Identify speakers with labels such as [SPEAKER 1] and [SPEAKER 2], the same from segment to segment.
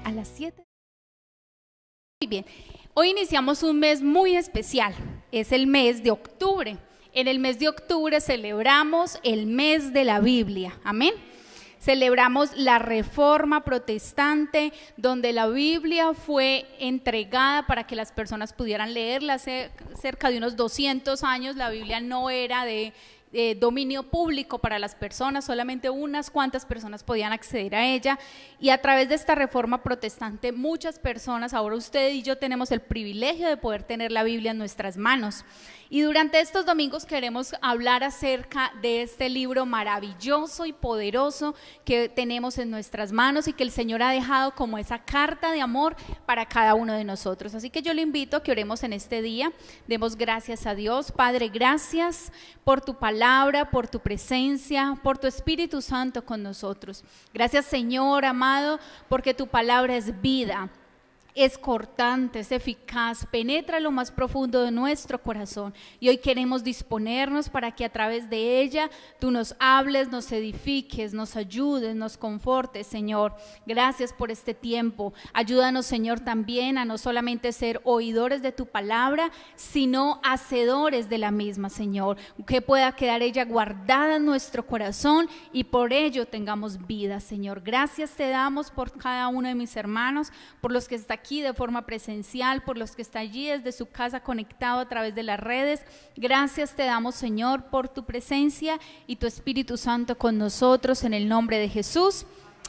[SPEAKER 1] a las 7. Muy bien, hoy iniciamos un mes muy especial, es el mes de octubre. En el mes de octubre celebramos el mes de la Biblia, amén. Celebramos la Reforma Protestante, donde la Biblia fue entregada para que las personas pudieran leerla. Hace cerca de unos 200 años la Biblia no era de dominio público para las personas, solamente unas cuantas personas podían acceder a ella, y a través de esta Reforma Protestante muchas personas, ahora usted y yo tenemos el privilegio de poder tener la Biblia en nuestras manos. Y durante estos domingos queremos hablar acerca de este libro maravilloso y poderoso que tenemos en nuestras manos y que el Señor ha dejado como esa carta de amor para cada uno de nosotros. Así que yo le invito a que oremos en este día, demos gracias a Dios. Padre, gracias por tu palabra, por tu presencia, por tu Espíritu Santo con nosotros. Gracias, Señor amado, porque tu palabra es vida. Es cortante, es eficaz, penetra lo más profundo de nuestro corazón, y hoy queremos disponernos para que a través de ella tú nos hables, nos edifiques, nos ayudes, nos confortes, Señor. Gracias por este tiempo. Ayúdanos, Señor, también a no solamente ser oidores de tu palabra, sino hacedores de la misma, Señor, que pueda quedar ella guardada en nuestro corazón y por ello tengamos vida, Señor. Gracias te damos por cada uno de mis hermanos, por los que están aquí de forma presencial, por los que está allí desde su casa conectado a través de las redes. Gracias te damos, Señor, por tu presencia y tu Espíritu Santo con nosotros, en el nombre de Jesús.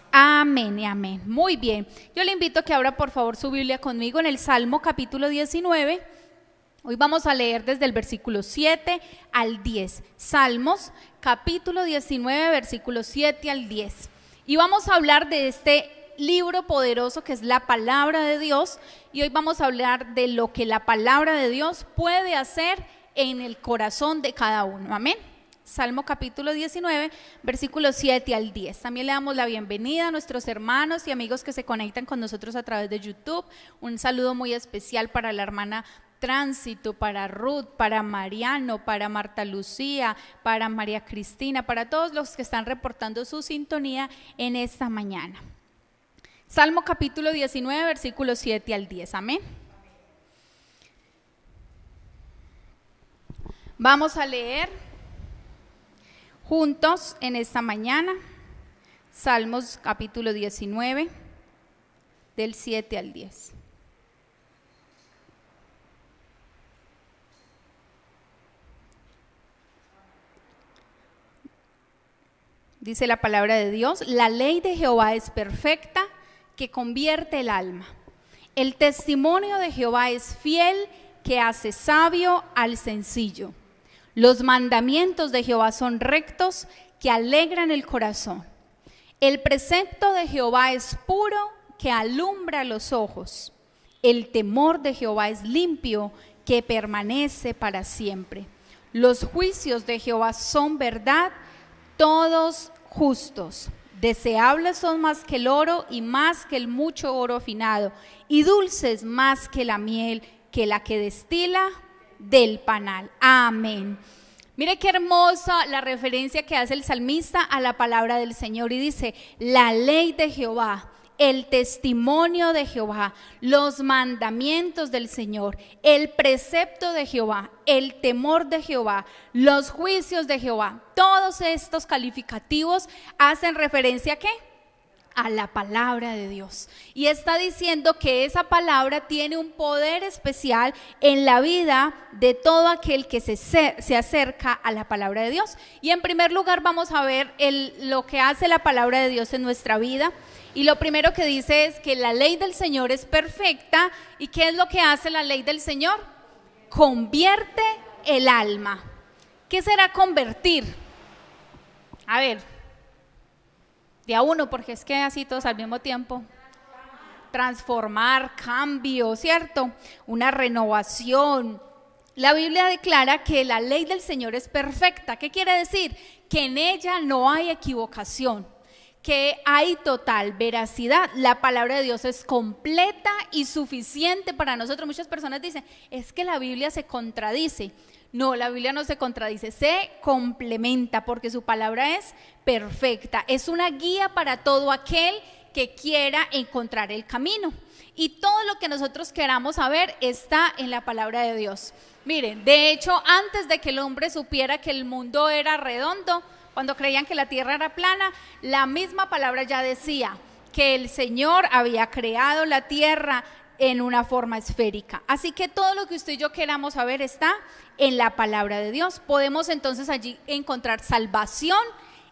[SPEAKER 1] Amén y amén. Muy bien, yo le invito a que abra por favor su Biblia conmigo en el Salmo capítulo 19. Hoy vamos a leer desde el versículo 7 al 10. Salmos capítulo 19, versículos 7 al 10. Y vamos a hablar de este libro poderoso que es la palabra de Dios, y hoy vamos a hablar de lo que la palabra de Dios puede hacer en el corazón de cada uno, amén. Salmo capítulo 19, versículos 7 al 10. También le damos la bienvenida a nuestros hermanos y amigos que se conectan con nosotros a través de YouTube. Un saludo muy especial para la hermana Tránsito, para Ruth, para Mariano, para Marta Lucía, para María Cristina, para todos los que están reportando su sintonía en esta mañana. Salmo capítulo 19, versículos 7 al 10, amén. Vamos a leer juntos en esta mañana, Salmos capítulo 19, del 7 al 10. Dice la palabra de Dios: la ley de Jehová es perfecta, que convierte el alma. El testimonio de Jehová es fiel, que hace sabio al sencillo. Los mandamientos de Jehová son rectos, que alegran el corazón. El precepto de Jehová es puro, que alumbra los ojos. El temor de Jehová es limpio, que permanece para siempre. Los juicios de Jehová son verdad, todos justos. Deseables son más que el oro y más que el mucho oro afinado, y dulces más que la miel, que la que destila del panal. Amén. Mire qué hermosa la referencia que hace el salmista a la palabra del Señor, y dice: la ley de Jehová, el testimonio de Jehová, los mandamientos del Señor, el precepto de Jehová, el temor de Jehová, los juicios de Jehová. Todos estos calificativos hacen referencia ¿a qué? A la palabra de Dios. Y está diciendo que esa palabra tiene un poder especial en la vida de todo aquel que se acerca a la palabra de Dios. Y en primer lugar vamos a ver lo que hace la palabra de Dios en nuestra vida. Y lo primero que dice es que la ley del Señor es perfecta. ¿Y qué es lo que hace la ley del Señor? Convierte el alma. ¿Qué será convertir? A ver, de a uno, porque es que así todos al mismo tiempo. Transformar, cambio, ¿cierto? Una renovación. La Biblia declara que la ley del Señor es perfecta. ¿Qué quiere decir? Que en ella no hay equivocación, que hay total veracidad. La palabra de Dios es completa y suficiente para nosotros. Muchas personas dicen, es que la Biblia se contradice. No, la Biblia no se contradice, se complementa porque su palabra es perfecta. Es una guía para todo aquel que quiera encontrar el camino. Y todo lo que nosotros queramos saber está en la palabra de Dios. Miren, de hecho, antes de que el hombre supiera que el mundo era redondo, cuando creían que la tierra era plana, la misma palabra ya decía que el Señor había creado la tierra en una forma esférica. Así que todo lo que usted y yo queramos saber está en la palabra de Dios. Podemos entonces allí encontrar salvación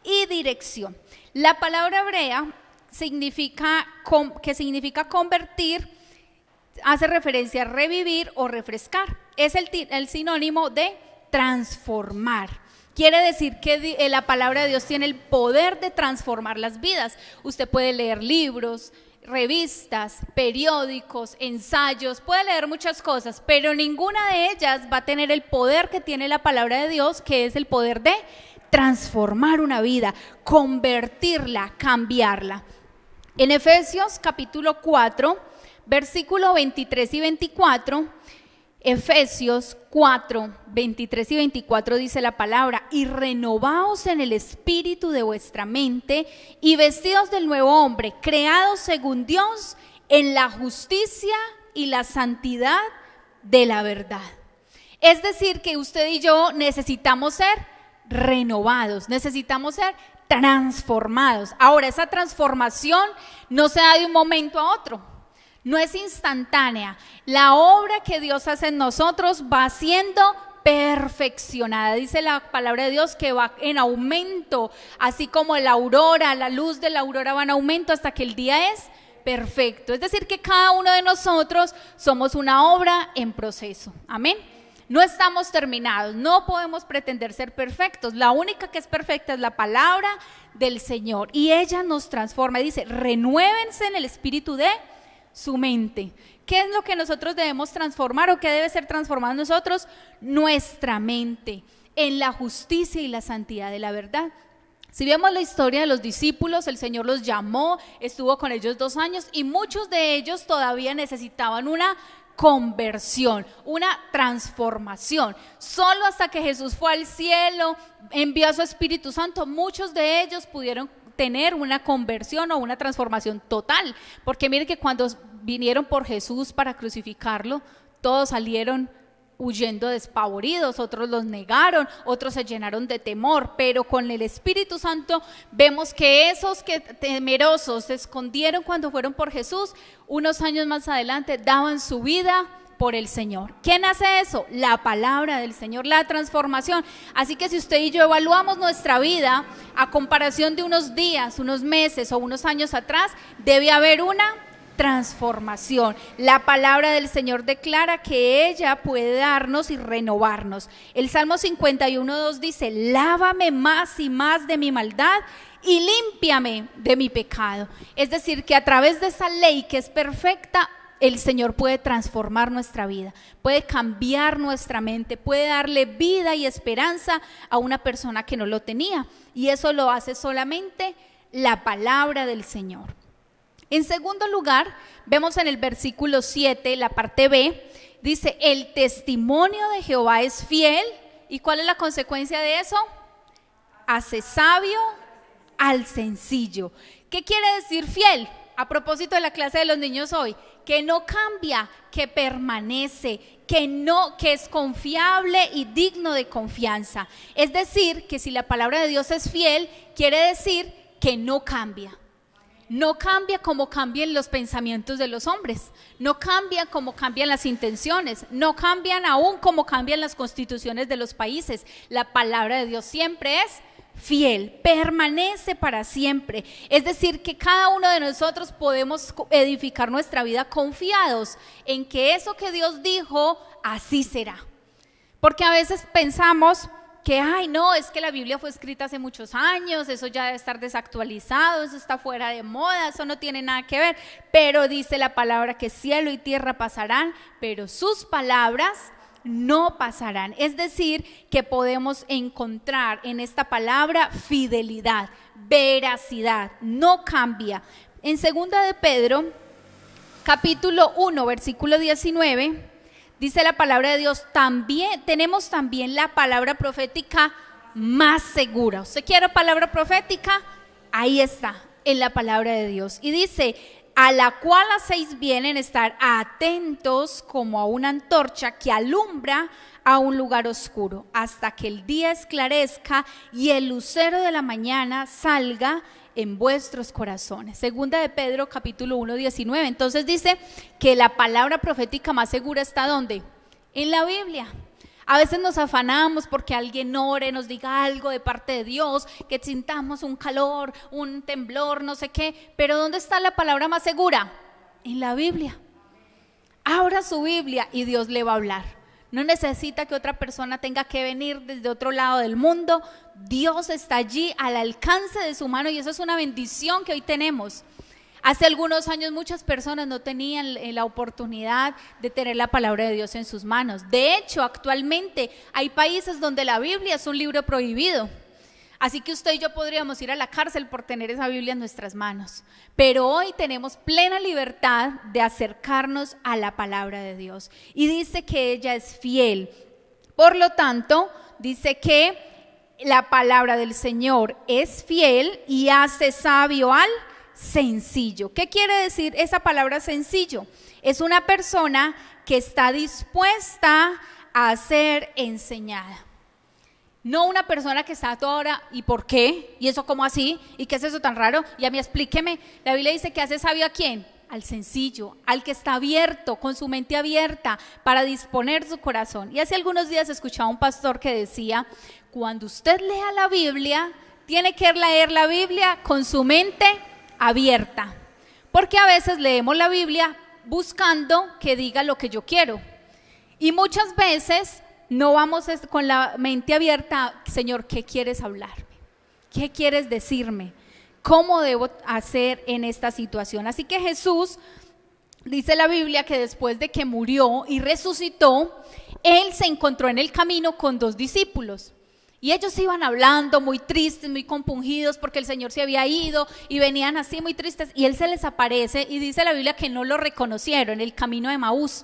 [SPEAKER 1] y dirección. La palabra hebrea significa convertir, hace referencia a revivir o refrescar. Es el sinónimo de transformar. Quiere decir que la palabra de Dios tiene el poder de transformar las vidas. Usted puede leer libros, revistas, periódicos, ensayos, puede leer muchas cosas, pero ninguna de ellas va a tener el poder que tiene la palabra de Dios, que es el poder de transformar una vida, convertirla, cambiarla. En Efesios capítulo 4, versículo 23 y 24, Efesios 4, 23 y 24 dice la palabra: y renovaos en el espíritu de vuestra mente y vestidos del nuevo hombre, creados según Dios en la justicia y la santidad de la verdad. Es decir, que usted y yo necesitamos ser renovados, necesitamos ser transformados. Ahora, esa transformación no se da de un momento a otro. No es instantánea. La obra que Dios hace en nosotros va siendo perfeccionada. Dice la palabra de Dios que va en aumento, así como la aurora, la luz de la aurora va en aumento hasta que el día es perfecto. Es decir, que cada uno de nosotros somos una obra en proceso. Amén. No estamos terminados, no podemos pretender ser perfectos. La única que es perfecta es la palabra del Señor y ella nos transforma. Dice: renuévense en el espíritu de su mente. ¿Qué es lo que nosotros debemos transformar o qué debe ser transformado en nosotros? Nuestra mente, en la justicia y la santidad de la verdad. Si vemos la historia de los discípulos, el Señor los llamó, estuvo con ellos 2 años y muchos de ellos todavía necesitaban una conversión, una transformación. Solo hasta que Jesús fue al cielo, envió a su Espíritu Santo, muchos de ellos pudieron tener una conversión o una transformación total, porque miren que cuando vinieron por Jesús para crucificarlo, todos salieron huyendo despavoridos, otros los negaron, otros se llenaron de temor, pero con el Espíritu Santo vemos que esos que temerosos se escondieron cuando fueron por Jesús, unos años más adelante daban su vida por el Señor. ¿Quién hace eso? La palabra del Señor, la transformación. Así que si usted y yo evaluamos nuestra vida a comparación de unos días, unos meses o unos años atrás, debe haber una transformación. La palabra del Señor declara que ella puede darnos y renovarnos. El Salmo 51:2 dice: lávame más y más de mi maldad y límpiame de mi pecado. Es decir, que a través de esa ley que es perfecta, el Señor puede transformar nuestra vida, puede cambiar nuestra mente, puede darle vida y esperanza a una persona que no lo tenía, y eso lo hace solamente la palabra del Señor. En segundo lugar, vemos en el versículo 7, la parte B, dice: el testimonio de Jehová es fiel. ¿Y cuál es la consecuencia de eso? Hace sabio al sencillo. ¿Qué quiere decir fiel? A propósito de la clase de los niños hoy, que no cambia, que permanece, que es confiable y digno de confianza. Es decir, que si la palabra de Dios es fiel, quiere decir que no cambia. No cambia como cambian los pensamientos de los hombres, no cambia como cambian las intenciones, no cambian aún como cambian las constituciones de los países. La palabra de Dios siempre es fiel, permanece para siempre. Es decir, que cada uno de nosotros podemos edificar nuestra vida confiados en que eso que Dios dijo, así será. Porque a veces pensamos que, ay no, es que la Biblia fue escrita hace muchos años, eso ya debe estar desactualizado, eso está fuera de moda, eso no tiene nada que ver. Pero dice la palabra que cielo y tierra pasarán, pero sus palabras no pasarán. Es decir, que podemos encontrar en esta palabra fidelidad, veracidad, no cambia. En 2 de Pedro, capítulo 1, versículo 19, dice la palabra de Dios: tenemos también la palabra profética más segura. ¿Usted quiere palabra profética? Ahí está. en la palabra de Dios. Y dice, a la cual hacéis bien en estar atentos como a una antorcha que alumbra a un lugar oscuro, hasta que el día esclarezca y el lucero de la mañana salga en vuestros corazones. Segunda de Pedro capítulo 1, 19. Entonces dice que la palabra profética más segura está ¿dónde? En la Biblia. A veces nos afanamos porque alguien ore, nos diga algo de parte de Dios, que sintamos un calor, un temblor, no sé qué, pero ¿dónde está la palabra más segura? En la Biblia. Abra su Biblia y Dios le va a hablar. No necesita que otra persona tenga que venir desde otro lado del mundo. Dios está allí al alcance de su mano y eso es una bendición que hoy tenemos. Hace algunos años muchas personas no tenían la oportunidad de tener la palabra de Dios en sus manos. De hecho, actualmente hay países donde la Biblia es un libro prohibido. Así que usted y yo podríamos ir a la cárcel por tener esa Biblia en nuestras manos. Pero hoy tenemos plena libertad de acercarnos a la palabra de Dios. Y dice que ella es fiel. Por lo tanto, dice que la palabra del Señor es fiel y hace sabio al sencillo. ¿Qué quiere decir esa palabra sencillo? Es una persona que está dispuesta a ser enseñada. No una persona que está toda hora, ¿y por qué? ¿Y eso cómo así? ¿Y qué es eso tan raro? Y a mí explíqueme. La Biblia dice que hace sabio ¿a quién? Al sencillo, al que está abierto, con su mente abierta para disponer su corazón. Y hace algunos días escuchaba a un pastor que decía, cuando usted lea la Biblia, tiene que leer la Biblia con su mente abierta, porque a veces leemos la Biblia buscando que diga lo que yo quiero y muchas veces no vamos con la mente abierta. Señor, ¿qué quieres hablarme? ¿Qué quieres decirme? ¿Cómo debo hacer en esta situación? Así que Jesús, dice la Biblia que después de que murió y resucitó, Él se encontró en el camino con 2 discípulos. Y ellos iban hablando muy tristes, muy compungidos porque el Señor se había ido y venían así muy tristes y Él se les aparece y dice la Biblia que no lo reconocieron en el camino de Emaús.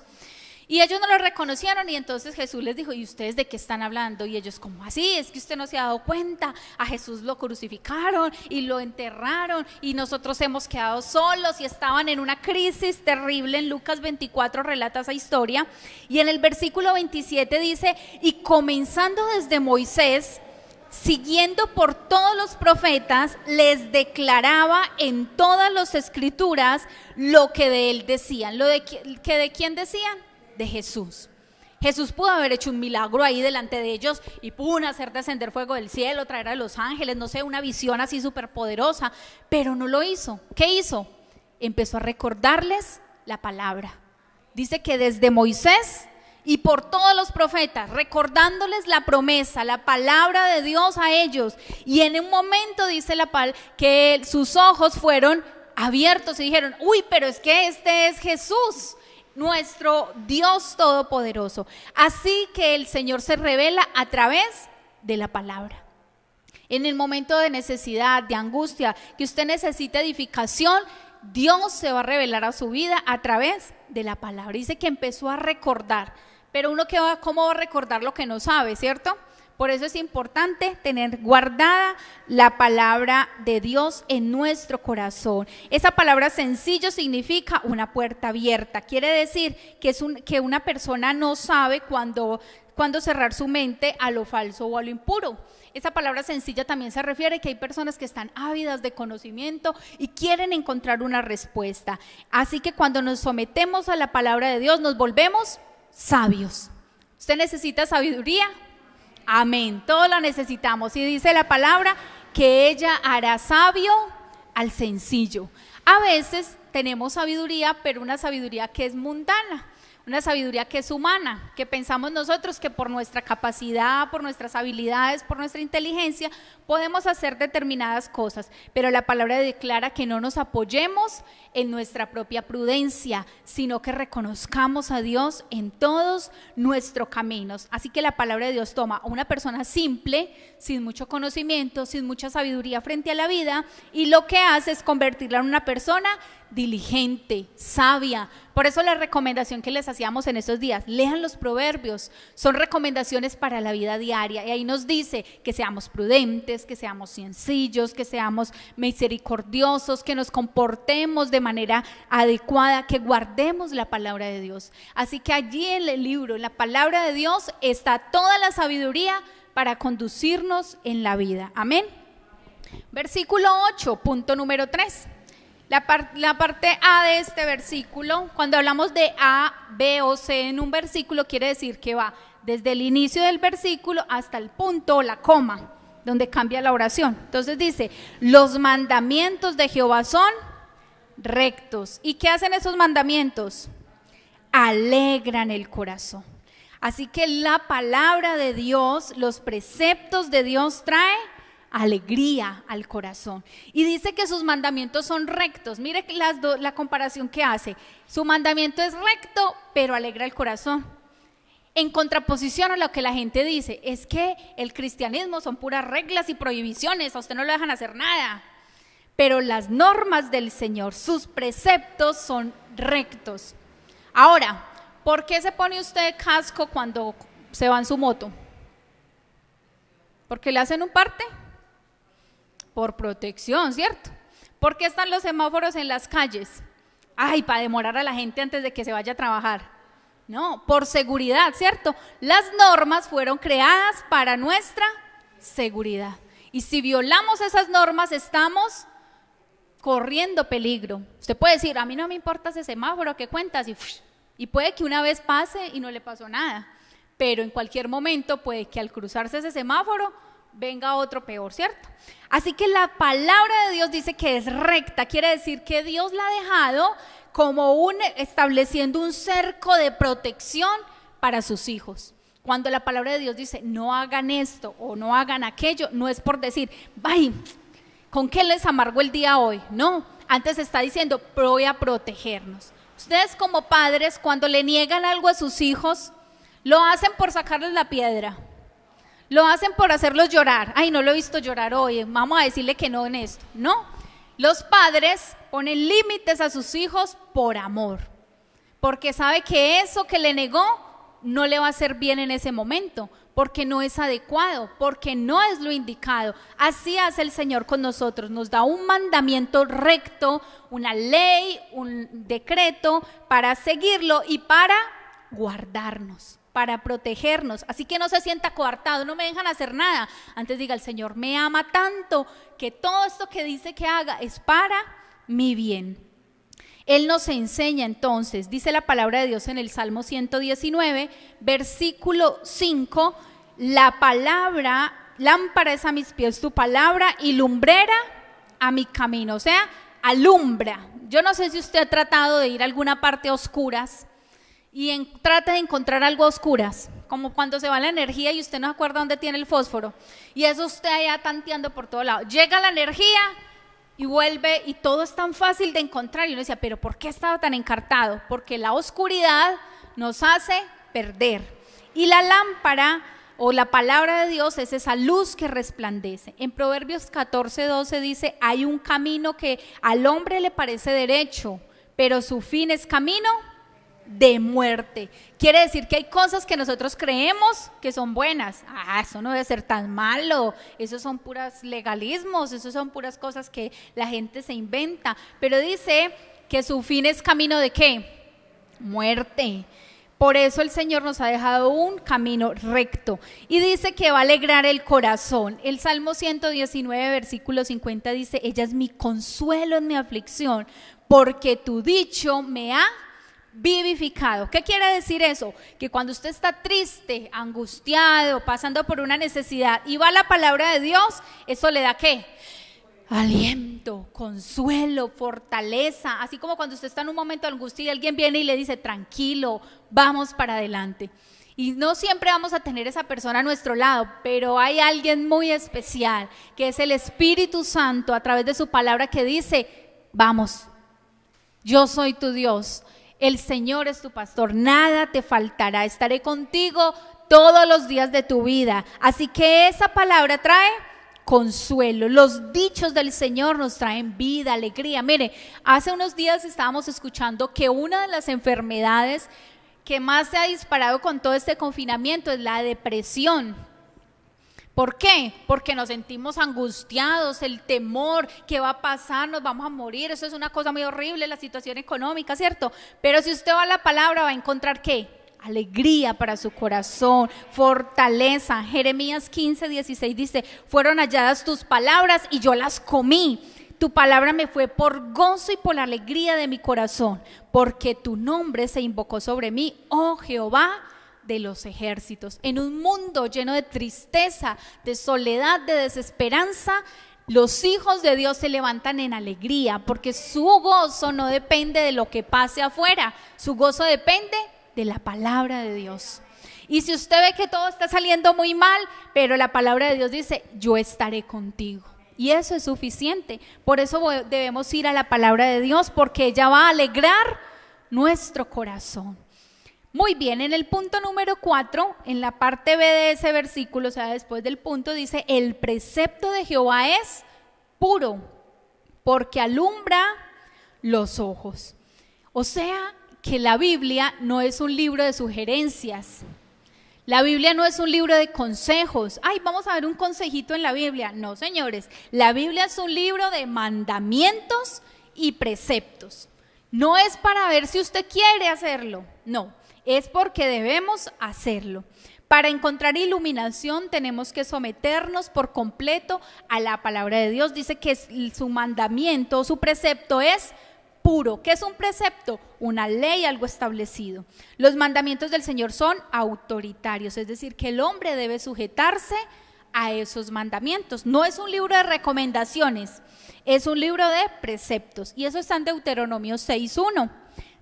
[SPEAKER 1] Y ellos no lo reconocieron y entonces Jesús les dijo, ¿y ustedes de qué están hablando? Y ellos, ¿cómo así? Es que usted no se ha dado cuenta, a Jesús lo crucificaron y lo enterraron y nosotros hemos quedado solos y estaban en una crisis terrible. En Lucas 24 relata esa historia y en el versículo 27 dice, y comenzando desde Moisés, siguiendo por todos los profetas, les declaraba en todas las escrituras lo que de él decían. ¿Lo de quién decían? De Jesús. Jesús pudo haber hecho un milagro ahí delante de ellos y pudo hacer descender fuego del cielo, traer a los ángeles, no sé, una visión así súper poderosa, pero no lo hizo. ¿Qué hizo? Empezó a recordarles la palabra. Dice que desde Moisés y por todos los profetas, recordándoles la promesa, la palabra de Dios a ellos, y en un momento dice que sus ojos fueron abiertos y dijeron, uy, pero es que este es Jesús, nuestro Dios todopoderoso. Así que el Señor se revela a través de la palabra. En el momento de necesidad, de angustia, que usted necesita edificación, Dios se va a revelar a su vida a través de la palabra. Dice que empezó a recordar, pero uno ¿cómo va a recordar lo que no sabe, cierto? Por eso es importante tener guardada la palabra de Dios en nuestro corazón. Esa palabra sencillo significa una puerta abierta. Quiere decir que una persona no sabe cuándo cerrar su mente a lo falso o a lo impuro. Esa palabra sencilla también se refiere a que hay personas que están ávidas de conocimiento y quieren encontrar una respuesta. Así que cuando nos sometemos a la palabra de Dios nos volvemos sabios. ¿Usted necesita sabiduría? Amén, todos la necesitamos. Y dice la palabra que ella hará sabio al sencillo. A veces tenemos sabiduría, pero una sabiduría que es mundana, una sabiduría que es humana, que pensamos nosotros que por nuestra capacidad, por nuestras habilidades, por nuestra inteligencia, podemos hacer determinadas cosas, pero la palabra declara que no nos apoyemos en nuestra propia prudencia, sino que reconozcamos a Dios en todos nuestros caminos. Así que la palabra de Dios toma a una persona simple, sin mucho conocimiento, sin mucha sabiduría frente a la vida, y lo que hace es convertirla en una persona diligente, sabia. Por eso la recomendación que les hacíamos en estos días, lean los proverbios, son recomendaciones para la vida diaria, y ahí nos dice que seamos prudentes, que seamos sencillos, que seamos misericordiosos, que nos comportemos de manera adecuada, que guardemos la palabra de Dios. Así que allí en el libro, en la palabra de Dios, está toda la sabiduría para conducirnos en la vida. Amén. Versículo 8, punto número 3. La parte A de este versículo, cuando hablamos de A, B o C en un versículo, quiere decir que va desde el inicio del versículo hasta el punto o la coma, donde cambia la oración. Entonces dice, los mandamientos de Jehová son rectos. ¿Y qué hacen esos mandamientos? Alegran el corazón. Así que la palabra de Dios, los preceptos de Dios trae alegría al corazón. Y dice que sus mandamientos son rectos. Mire la comparación que hace. Su mandamiento es recto, pero alegra el corazón. En contraposición a lo que la gente dice, es que el cristianismo son puras reglas y prohibiciones, a usted no le dejan hacer nada. Pero las normas del Señor, sus preceptos son rectos. Ahora, ¿por qué se pone usted casco cuando se va en su moto? ¿Porque le hacen un parte? Por protección, ¿cierto? ¿Por qué están los semáforos en las calles? Ay, para demorar a la gente antes de que se vaya a trabajar. No, por seguridad, ¿cierto? Las normas fueron creadas para nuestra seguridad. Y si violamos esas normas, estamos corriendo peligro. Usted puede decir, a mí no me importa ese semáforo, ¿qué cuentas? Y puede que una vez pase y no le pasó nada. Pero en cualquier momento puede que al cruzarse ese semáforo venga otro peor, ¿cierto? Así que la palabra de Dios dice que es recta, quiere decir que Dios la ha dejado como estableciendo un cerco de protección para sus hijos. Cuando la palabra de Dios dice no hagan esto o no hagan aquello, no es por decir, ¡ay! ¿Con qué les amargo el día hoy? No, antes está diciendo, voy a protegernos. Ustedes como padres, cuando le niegan algo a sus hijos, lo hacen por sacarles la piedra. Lo hacen por hacerlos llorar. Ay, no lo he visto llorar hoy, vamos a decirle que no en esto. No, los padres ponen límites a sus hijos por amor, porque sabe que eso que le negó no le va a hacer bien en ese momento, porque no es adecuado, porque no es lo indicado. Así hace el Señor con nosotros, nos da un mandamiento recto, una ley, un decreto para seguirlo y para guardarnos, para protegernos. Así que no se sienta coartado, no me dejan hacer nada. Antes diga, el Señor me ama tanto que todo esto que dice que haga es para mi bien. Él nos enseña entonces, dice la palabra de Dios en el Salmo 119, versículo 5, la palabra, lámpara es a mis pies tu palabra y lumbrera a mi camino, o sea, alumbra. Yo no sé si usted ha tratado de ir a alguna parte a oscuras y trata de encontrar algo a oscuras, como cuando se va la energía y usted no se acuerda dónde tiene el fósforo, y eso usted allá tanteando por todo lado, llega la energía y vuelve y todo es tan fácil de encontrar, y uno decía, pero ¿por qué estaba tan encartado? Porque la oscuridad nos hace perder, y la lámpara o la palabra de Dios es esa luz que resplandece. En Proverbios 14:12 dice, hay un camino que al hombre le parece derecho, pero su fin es camino de muerte. Quiere decir que hay cosas que nosotros creemos que son buenas. Eso no debe ser tan malo, eso son puras legalismos, eso son puras cosas que la gente se inventa, pero dice que su fin es camino de ¿qué? Muerte. Por eso el Señor nos ha dejado un camino recto y dice que va a alegrar el corazón. El Salmo 119 versículo 50 dice, ella es mi consuelo en mi aflicción, porque tu dicho me ha vivificado. ¿Qué quiere decir eso? Que cuando usted está triste, angustiado, pasando por una necesidad y va a la palabra de Dios, eso le da ¿qué? Aliento, consuelo, fortaleza. Así como cuando usted está en un momento de angustia y alguien viene y le dice tranquilo, vamos para adelante. Y no siempre vamos a tener esa persona a nuestro lado, pero hay alguien muy especial que es el Espíritu Santo a través de su palabra que dice, vamos, yo soy tu Dios. El Señor es tu pastor, nada te faltará, estaré contigo todos los días de tu vida. Así que esa palabra trae consuelo. Los dichos del Señor nos traen vida, alegría. Mire, hace unos días estábamos escuchando que una de las enfermedades que más se ha disparado con todo este confinamiento es la depresión. ¿Por qué? Porque nos sentimos angustiados, el temor, ¿qué va a pasar? Nos vamos a morir, eso es una cosa muy horrible, la situación económica, ¿cierto? Pero si usted va a la palabra va a encontrar ¿qué? Alegría para su corazón, fortaleza. Jeremías 15:16 dice, fueron halladas tus palabras y yo las comí. Tu palabra me fue por gozo y por la alegría de mi corazón, porque tu nombre se invocó sobre mí, oh Jehová de los ejércitos. En un mundo lleno de tristeza, de soledad, de desesperanza, los hijos de Dios se levantan en alegría, porque su gozo no depende de lo que pase afuera, su gozo depende de la palabra de Dios. Y si usted ve que todo está saliendo muy mal, pero la palabra de Dios dice, yo estaré contigo. Y eso es suficiente. Por eso debemos ir a la palabra de Dios, porque ella va a alegrar nuestro corazón. Muy bien, en el punto número 4, en la parte B de ese versículo, o sea, después del punto, dice, el precepto de Jehová es puro, porque alumbra los ojos. O sea, que la Biblia no es un libro de sugerencias. La Biblia no es un libro de consejos. Ay, vamos a ver un consejito en la Biblia. No, señores, la Biblia es un libro de mandamientos y preceptos. No es para ver si usted quiere hacerlo, no. Es porque debemos hacerlo. Para encontrar iluminación tenemos que someternos por completo a la palabra de Dios. Dice que su mandamiento, su precepto es puro. ¿Qué es un precepto? Una ley, algo establecido. Los mandamientos del Señor son autoritarios, es decir, que el hombre debe sujetarse a esos mandamientos. No es un libro de recomendaciones, es un libro de preceptos. Y eso está en Deuteronomio 6:1.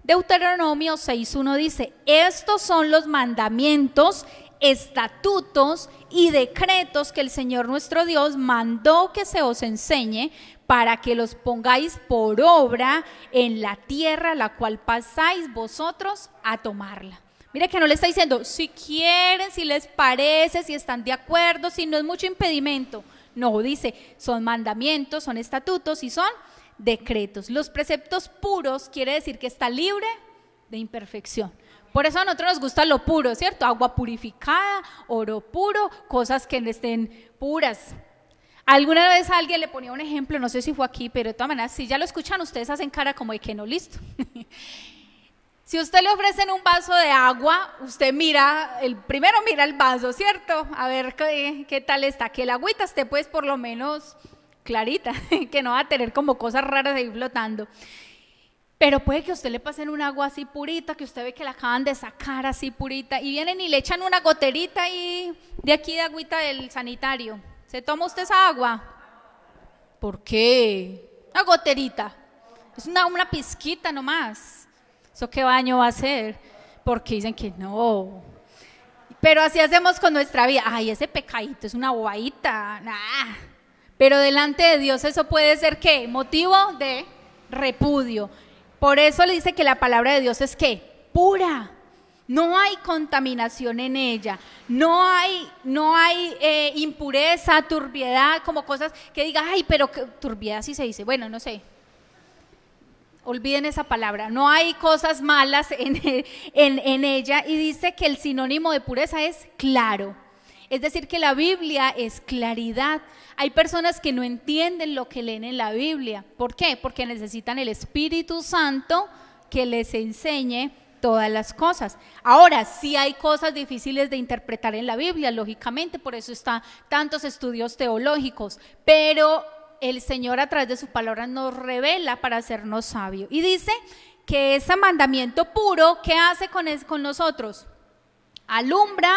[SPEAKER 1] Deuteronomio 6:1 dice, estos son los mandamientos, estatutos y decretos que el Señor nuestro Dios mandó que se os enseñe para que los pongáis por obra en la tierra la cual pasáis vosotros a tomarla. Mire que no le está diciendo si quieren, si les parece, si están de acuerdo, si no es mucho impedimento. No, dice, son mandamientos, son estatutos y son decretos. Los preceptos puros quiere decir que está libre de imperfección. Por eso a nosotros nos gusta lo puro, ¿cierto? Agua purificada, oro puro, cosas que no estén puras. Alguna vez a alguien le ponía un ejemplo, no sé si fue aquí, pero de todas maneras, si ya lo escuchan, ustedes hacen cara como de que no, listo. Si usted le ofrecen un vaso de agua, usted primero mira el vaso, ¿cierto? A ver qué tal está, que el agüita esté pues por lo menos clarita, que no va a tener como cosas raras ahí flotando. Pero puede que a usted le pasen un agua así purita, que usted ve que la acaban de sacar así purita, y vienen y le echan una goterita ahí de aquí de agüita del sanitario. ¿Se toma usted esa agua? ¿Por qué? Una goterita. Es una pizquita nomás. ¿Eso qué baño va a hacer? Porque dicen que no. Pero así hacemos con nuestra vida. Ay, ese pecadito es una bobadita. Nah. Pero delante de Dios eso puede ser ¿qué? Motivo de repudio. Por eso le dice que la palabra de Dios es ¿qué? Pura. No hay contaminación en ella, no hay impureza, turbiedad, como cosas que diga, ay, pero turbiedad sí se dice, bueno, no sé, olviden esa palabra, no hay cosas malas en ella, y dice que el sinónimo de pureza es claro, es decir, que la Biblia es claridad. Hay personas que no entienden lo que leen en la Biblia, ¿por qué? Porque necesitan el Espíritu Santo que les enseñe todas las cosas. Ahora, sí hay cosas difíciles de interpretar en la Biblia, lógicamente, por eso están tantos estudios teológicos, pero el Señor a través de su palabra nos revela para hacernos sabios. Y dice que ese mandamiento puro, ¿qué hace con nosotros? Alumbra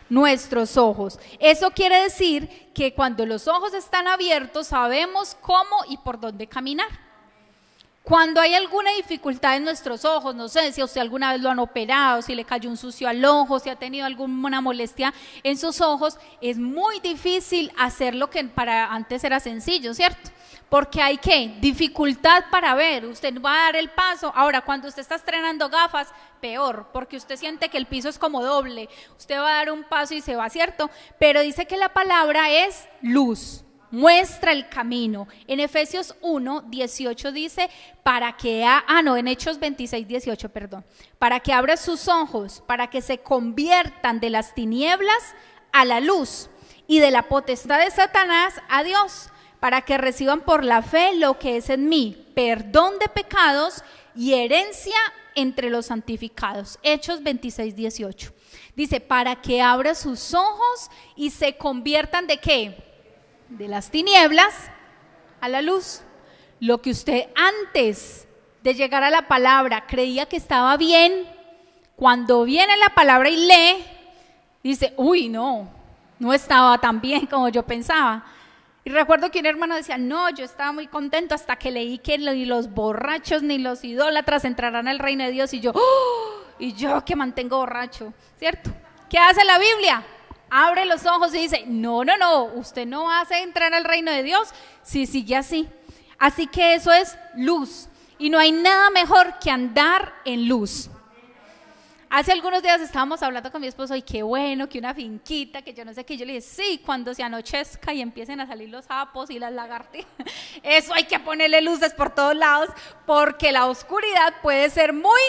[SPEAKER 1] nuestros ojos. Eso quiere decir que cuando los ojos están abiertos sabemos cómo y por dónde caminar. Cuando hay alguna dificultad en nuestros ojos, no sé si a usted alguna vez lo han operado, si le cayó un sucio al ojo, si ha tenido alguna molestia en sus ojos, es muy difícil hacer lo que para antes era sencillo, ¿cierto? Porque hay ¿qué? Dificultad para ver, usted va a dar el paso. Ahora, cuando usted está estrenando gafas, peor, porque usted siente que el piso es como doble, usted va a dar un paso y se va, ¿cierto? Pero dice que la palabra es luz. muestra el camino. En Efesios 1, 18 dice, en Hechos 26, 18, perdón, para que abra sus ojos, para que se conviertan de las tinieblas a la luz y de la potestad de Satanás a Dios, para que reciban por la fe lo que es en mí, perdón de pecados y herencia entre los santificados. Hechos 26, 18. Dice, para que abra sus ojos y se conviertan ¿de qué? De las tinieblas a la luz. Lo que usted antes de llegar a la palabra creía que estaba bien, cuando viene la palabra y lee, dice, uy, no estaba tan bien como yo pensaba. Y recuerdo que un hermano decía, no, yo estaba muy contento hasta que leí que ni los borrachos ni los idólatras entrarán al reino de Dios. Y yo que mantengo borracho, ¿cierto? ¿Qué hace la Biblia? Abre los ojos y dice, no, usted no va a entrar al reino de Dios si sigue así. Así que eso es luz. Y no hay nada mejor que andar en luz. Hace algunos días estábamos hablando con mi esposo y qué bueno, que una finquita, que yo no sé qué. Yo le dije, sí, cuando se anochezca y empiecen a salir los sapos y las lagartijas, eso hay que ponerle luces por todos lados, porque la oscuridad puede ser muy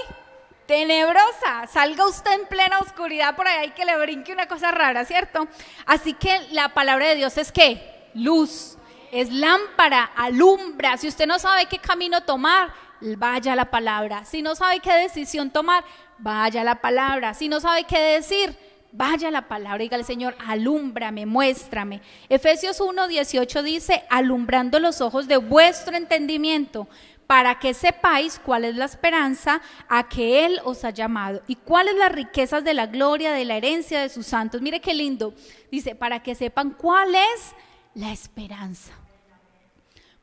[SPEAKER 1] tenebrosa. Salga usted en plena oscuridad por ahí que le brinque una cosa rara, ¿cierto? Así que la palabra de Dios es ¿qué? Luz, es lámpara, alumbra. Si usted no sabe qué camino tomar, vaya a la palabra. Si no sabe qué decisión tomar, vaya a la palabra. Si no sabe qué decir, vaya a la palabra. Dígale, Señor, alúmbrame, muéstrame. Efesios 1, 18 dice, alumbrando los ojos de vuestro entendimiento, para que sepáis cuál es la esperanza a que Él os ha llamado y cuáles las riquezas de la gloria, de la herencia de sus santos. Mire qué lindo. Dice, para que sepan cuál es la esperanza.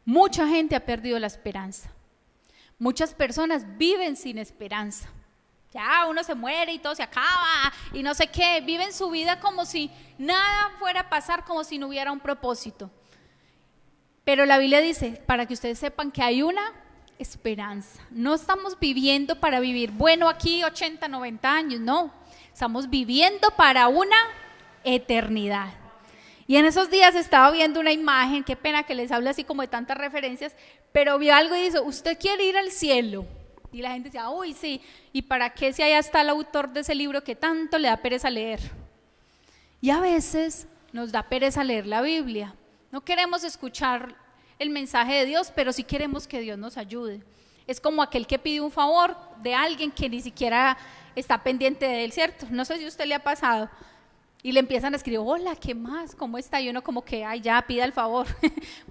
[SPEAKER 1] Mucha gente ha perdido la esperanza. Muchas personas viven sin esperanza. Ya uno se muere y todo se acaba y no sé qué. Viven su vida como si nada fuera a pasar, como si no hubiera un propósito. Pero la Biblia dice, para que ustedes sepan que hay una esperanza. No estamos viviendo para vivir bueno aquí 80, 90 años, no. Estamos viviendo para una eternidad. Y en esos días estaba viendo una imagen, qué pena que les hable así como de tantas referencias, pero vio algo y dice, ¿usted quiere ir al cielo? Y la gente decía, uy, sí, ¿y para qué si allá está el autor de ese libro que tanto le da pereza leer? Y a veces nos da pereza leer la Biblia. No queremos escuchar el mensaje de Dios, pero sí queremos que Dios nos ayude. Es como aquel que pide un favor de alguien que ni siquiera está pendiente de él, ¿cierto? No sé si a usted le ha pasado. Y le empiezan a escribir, hola, ¿qué más? ¿Cómo está? Y uno como que, ay, ya, pida el favor.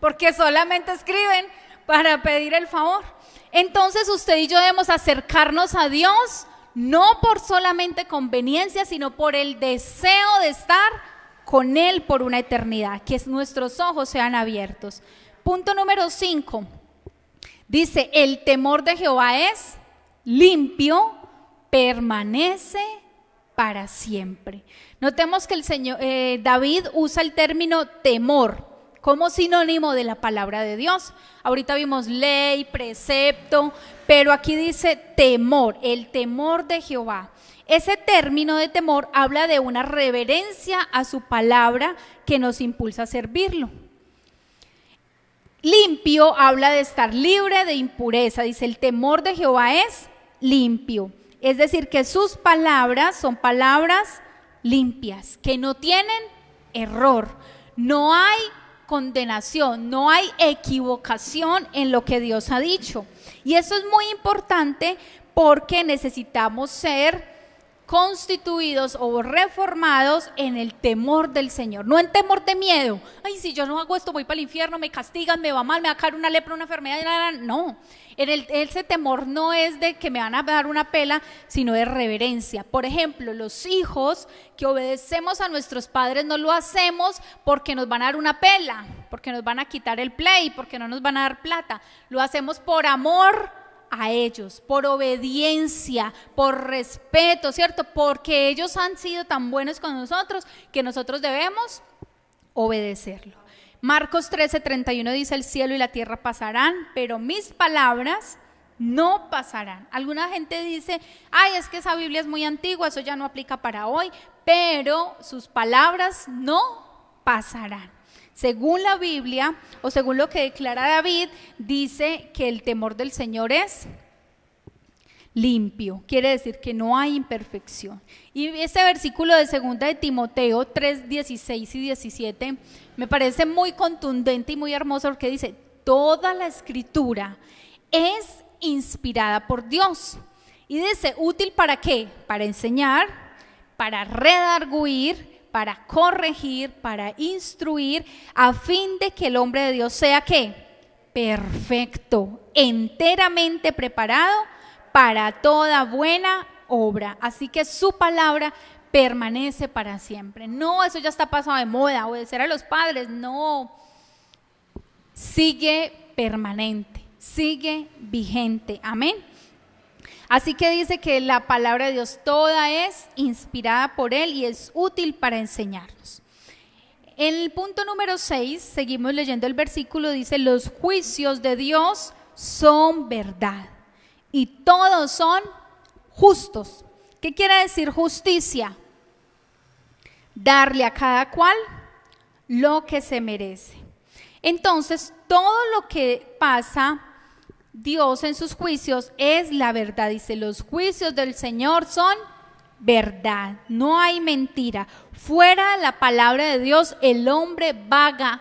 [SPEAKER 1] Porque solamente escriben para pedir el favor. Entonces usted y yo debemos acercarnos a Dios, no por solamente conveniencia, sino por el deseo de estar con Él por una eternidad, que nuestros ojos sean abiertos. Punto número 5, dice, el temor de Jehová es limpio, permanece para siempre. Notemos que el Señor, David usa el término temor como sinónimo de la palabra de Dios. Ahorita vimos ley, precepto, pero aquí dice temor, el temor de Jehová. Ese término de temor habla de una reverencia a su palabra que nos impulsa a servirlo. Limpio habla de estar libre de impureza. Dice, el temor de Jehová es limpio. Es decir, que sus palabras son palabras limpias, que no tienen error. No hay condenación, no hay equivocación en lo que Dios ha dicho. Y eso es muy importante porque necesitamos ser constituidos o reformados en el temor del Señor, no en temor de miedo. Ay, si yo no hago esto voy para el infierno, me castigan, me va mal, me va a caer una lepra, una enfermedad. No, ese temor no es de que me van a dar una pela, sino de reverencia. Por ejemplo, los hijos que obedecemos a nuestros padres no lo hacemos porque nos van a dar una pela, porque nos van a quitar el play, porque no nos van a dar plata. Lo hacemos por amor a ellos, por obediencia, por respeto, ¿cierto? Porque ellos han sido tan buenos con nosotros que nosotros debemos obedecerlo. Marcos 13:31 dice, el cielo y la tierra pasarán, pero mis palabras no pasarán. Alguna gente dice, ay, es que esa Biblia es muy antigua, eso ya no aplica para hoy, pero sus palabras no pasarán. Según la Biblia, o según lo que declara David, dice que el temor del Señor es limpio, quiere decir que no hay imperfección. Y este versículo de 2 de Timoteo 3, 16 y 17 me parece muy contundente y muy hermoso porque dice, toda la escritura es inspirada por Dios. Y dice, ¿útil para qué? Para enseñar, para redarguir, para corregir, para instruir, a fin de que el hombre de Dios sea ¿qué? Perfecto, enteramente preparado para toda buena obra. Así que su palabra permanece para siempre. No, eso ya está pasado de moda, obedecer a los padres, no. Sigue permanente, sigue vigente, amén. Así que dice que la palabra de Dios toda es inspirada por Él y es útil para enseñarnos. En el punto número 6, seguimos leyendo el versículo, dice, los juicios de Dios son verdad y todos son justos. ¿Qué quiere decir justicia? Darle a cada cual lo que se merece. Entonces, todo lo que pasa Dios en sus juicios es la verdad. Dice, los juicios del Señor son verdad, no hay mentira. Fuera de la palabra de Dios, el hombre vaga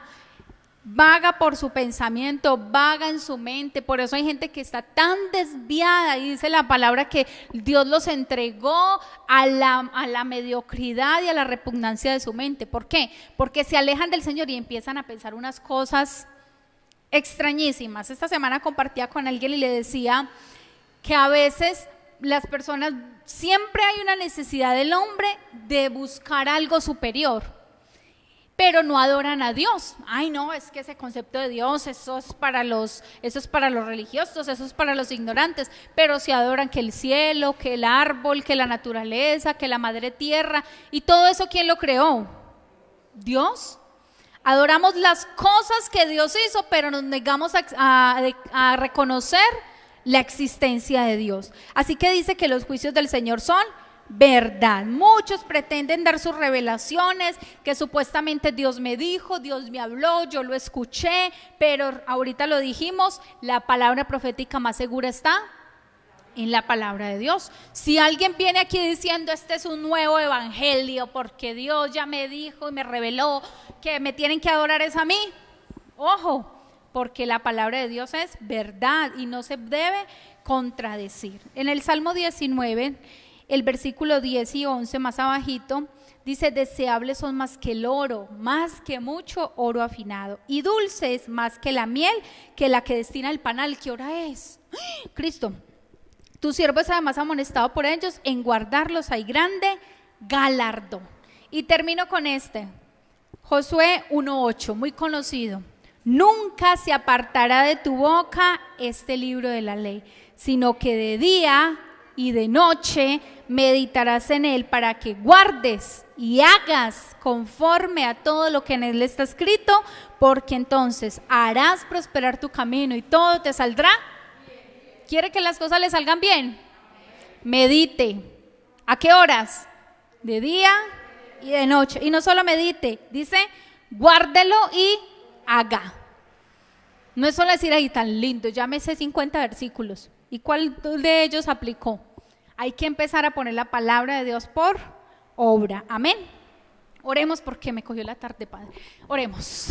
[SPEAKER 1] por su pensamiento, vaga en su mente. Por eso hay gente que está tan desviada y dice la palabra que Dios los entregó a la mediocridad y a la repugnancia de su mente. ¿Por qué? Porque se alejan del Señor y empiezan a pensar unas cosas extrañísimas. Esta semana compartía con alguien y le decía que a veces las personas, siempre hay una necesidad del hombre de buscar algo superior, pero no adoran a Dios. Ay, no, es que ese concepto de Dios, eso es para los religiosos, eso es para los ignorantes, pero si adoran que el cielo, que el árbol, que la naturaleza, que la madre tierra, y todo eso, ¿quién lo creó? Dios. Adoramos las cosas que Dios hizo, pero nos negamos a reconocer la existencia de Dios. Así que dice que los juicios del Señor son verdad. Muchos pretenden dar sus revelaciones, que supuestamente Dios me dijo, Dios me habló, yo lo escuché, pero ahorita lo dijimos, la palabra profética más segura está en la palabra de Dios. Si alguien viene aquí diciendo este es un nuevo evangelio porque Dios ya me dijo y me reveló que me tienen que adorar es a mí, ojo, porque la palabra de Dios es verdad y no se debe contradecir. En el Salmo 19, el versículo 10 y 11 más abajito, dice, deseables son más que el oro, más que mucho oro afinado, y dulces más que la miel, que la que destina el panal. ¿Qué hora es? ¡Ay, Cristo! Tu siervo es además amonestado por ellos, en guardarlos hay grande galardón. Y termino con este, Josué 1:8, muy conocido. Nunca se apartará de tu boca este libro de la ley, sino que de día y de noche meditarás en él para que guardes y hagas conforme a todo lo que en él está escrito, porque entonces harás prosperar tu camino y todo te saldrá. ¿Quiere que las cosas le salgan bien? Medite. ¿A qué horas? De día y de noche. Y no solo medite, dice, guárdelo y haga. No es solo decir, ahí tan lindo, ya me sé 50 versículos. ¿Y cuál de ellos aplicó? Hay que empezar a poner la palabra de Dios por obra. Amén. Oremos porque me cogió la tarde, Padre. Oremos.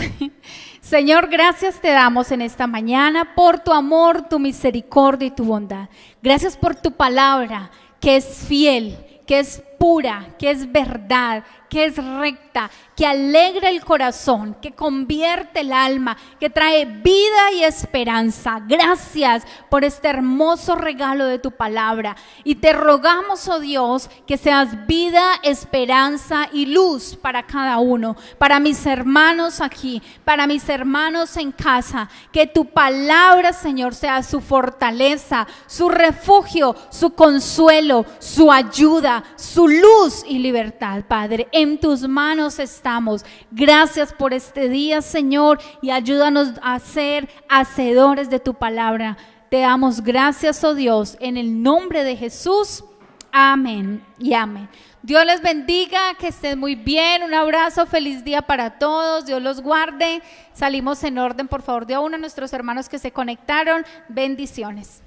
[SPEAKER 1] Señor, gracias te damos en esta mañana por tu amor, tu misericordia y tu bondad. Gracias por tu palabra que es fiel, que es pura, que es verdad, que es recta, que alegra el corazón, que convierte el alma, que trae vida y esperanza. Gracias por este hermoso regalo de tu palabra. Y te rogamos, oh Dios, que seas vida, esperanza y luz para cada uno, para mis hermanos aquí, para mis hermanos en casa. Que tu palabra, Señor, sea su fortaleza, su refugio, su consuelo, su ayuda, su luz y libertad, Padre. En tus manos estamos. Gracias por este día, Señor, y ayúdanos a ser hacedores de tu palabra. Te damos gracias, oh Dios, en el nombre de Jesús. Amén y amén. Dios les bendiga, que estén muy bien. Un abrazo, feliz día para todos. Dios los guarde. Salimos en orden, por favor, de a uno de nuestros hermanos que se conectaron. Bendiciones.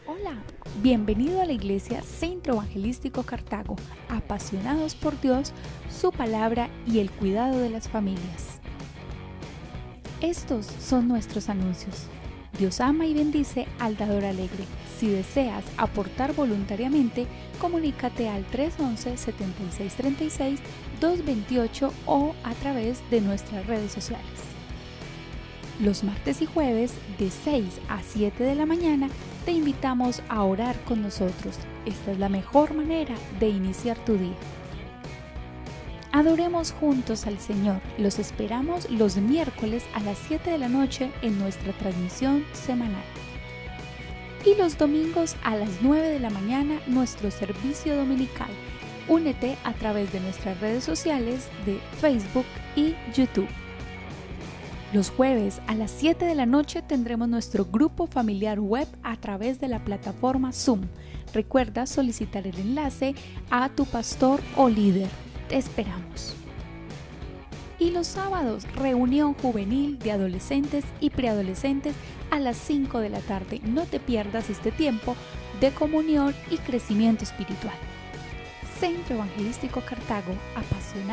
[SPEAKER 2] Hola, bienvenido a la Iglesia Centro Evangelístico Cartago, apasionados por Dios, su palabra y el cuidado de las familias. Estos son nuestros anuncios. Dios ama y bendice al dador alegre. Si deseas aportar voluntariamente, comunícate al 311-7636-228 o a través de nuestras redes sociales. Los martes y jueves de 6 a 7 de la mañana te invitamos a orar con nosotros. Esta es la mejor manera de iniciar tu día. Adoremos juntos al Señor. Los esperamos los miércoles a las 7 de la noche en nuestra transmisión semanal. Y los domingos a las 9 de la mañana nuestro servicio dominical. Únete a través de nuestras redes sociales de Facebook y YouTube. Los jueves a las 7 de la noche tendremos nuestro grupo familiar web a través de la plataforma Zoom. Recuerda solicitar el enlace a tu pastor o líder. Te esperamos. Y los sábados, reunión juvenil de adolescentes y preadolescentes a las 5 de la tarde. No te pierdas este tiempo de comunión y crecimiento espiritual. Centro Evangelístico Cartago, apasionado.